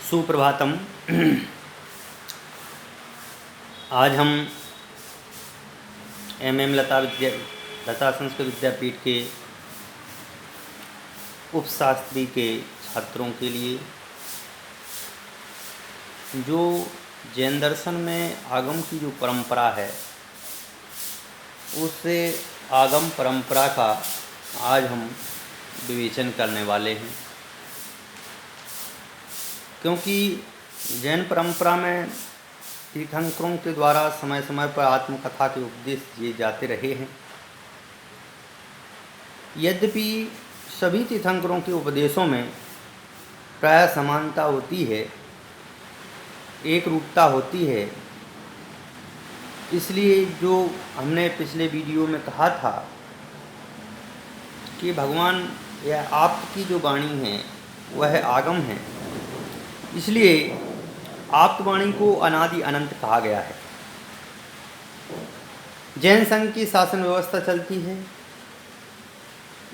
सुप्रभातम। आज हम एम लता संस्कृत विद्यापीठ के उपशास्त्री के छात्रों के लिए जो जैन दर्शन में आगम की जो परंपरा है, उससे आगम परंपरा का आज हम विवेचन करने वाले हैं। क्योंकि जैन परंपरा में तीर्थंकरों के द्वारा समय समय पर आत्मकथा के उपदेश दिए जाते रहे हैं। यद्यपि सभी तीर्थंकरों के उपदेशों में प्राय समानता होती है, एक रूपता होती है, इसलिए जो हमने पिछले वीडियो में कहा था कि भगवान या आपकी जो वाणी है वह आगम है, इसलिए आप्तवाणी को अनादि अनंत कहा गया है। जैन संघ की शासन व्यवस्था चलती है।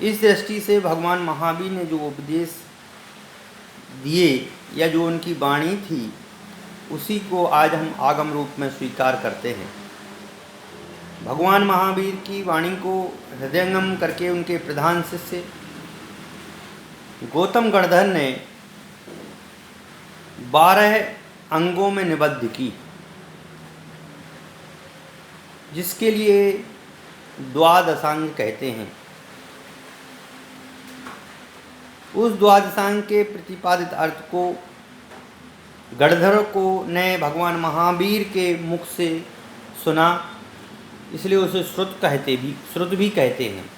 इस दृष्टि से भगवान महावीर ने जो उपदेश दिए या जो उनकी वाणी थी, उसी को आज हम आगम रूप में स्वीकार करते हैं। भगवान महावीर की वाणी को हृदयंगम करके उनके प्रधान शिष्य गौतम गणधर ने 12 अंगों में निबद्ध की, जिसके लिए द्वादशांग कहते हैं। उस द्वादशांग के प्रतिपादित अर्थ को गणधर को ने भगवान महावीर के मुख से सुना, इसलिए उसे श्रुत भी कहते हैं।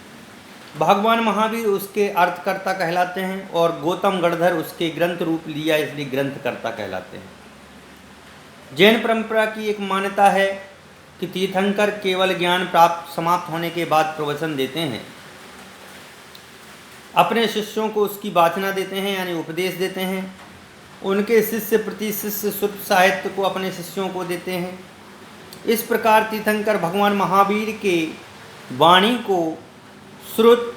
भगवान महावीर उसके अर्थकर्ता कहलाते हैं और गौतम गणधर उसके ग्रंथ रूप लिया, इसलिए ग्रंथकर्ता कहलाते हैं। जैन परंपरा की एक मान्यता है कि तीर्थंकर केवल ज्ञान प्राप्त समाप्त होने के बाद प्रवचन देते हैं, अपने शिष्यों को उसकी वाचना देते हैं, यानी उपदेश देते हैं। उनके शिष्य प्रति शिष्य शुद्ध साहित्य को अपने शिष्यों को देते हैं। इस प्रकार तीर्थंकर भगवान महावीर के वाणी को श्रुत,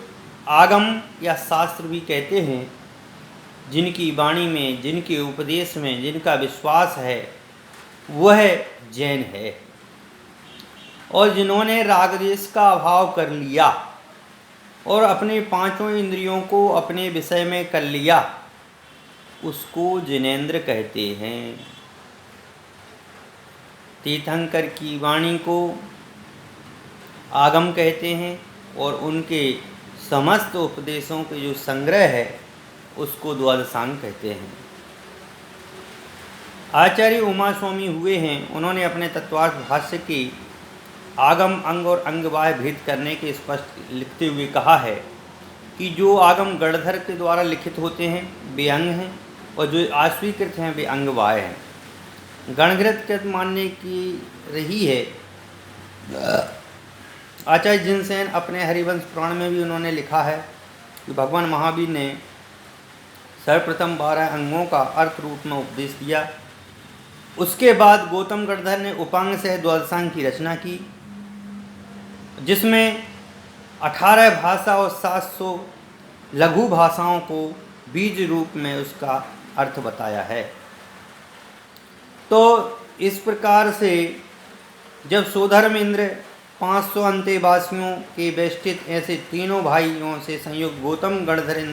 आगम या शास्त्र भी कहते हैं। जिनकी वाणी में, जिनके उपदेश में जिनका विश्वास है, वह जैन है। और जिन्होंने रागद्वेष का अभाव कर लिया और अपने पांचों इंद्रियों को अपने विषय में कर लिया, उसको जिनेंद्र कहते हैं। तीर्थंकर की वाणी को आगम कहते हैं और उनके समस्त उपदेशों के जो संग्रह है उसको द्वादशांग कहते हैं। आचार्य उमा स्वामी हुए हैं, उन्होंने अपने तत्वार्थ भाष्य के आगम अंग और अंगवाय भेद करने के स्पष्ट लिखते हुए कहा है कि जो आगम गणधर के द्वारा लिखित होते हैं वे अंग हैं, और जो अस्वीकृत हैं वे अंगवाय हैं। गणकृत मानने की रही है। आचार्य जिनसेन अपने हरिवंश पुराण में भी उन्होंने लिखा है कि भगवान महावीर ने सर्वप्रथम 12 अंगों का अर्थ रूप में उपदेश दिया। उसके बाद गौतम गणधर ने उपांग से द्वादशांग की रचना की, जिसमें 18 भाषा और 700 लघु भाषाओं को बीज रूप में उसका अर्थ बताया है। तो इस प्रकार से जब सोधर्मेंद्र 500 अंतेवासियों के वेष्टित ऐसे तीनों भाइयों से संयुक्त गौतम गणधर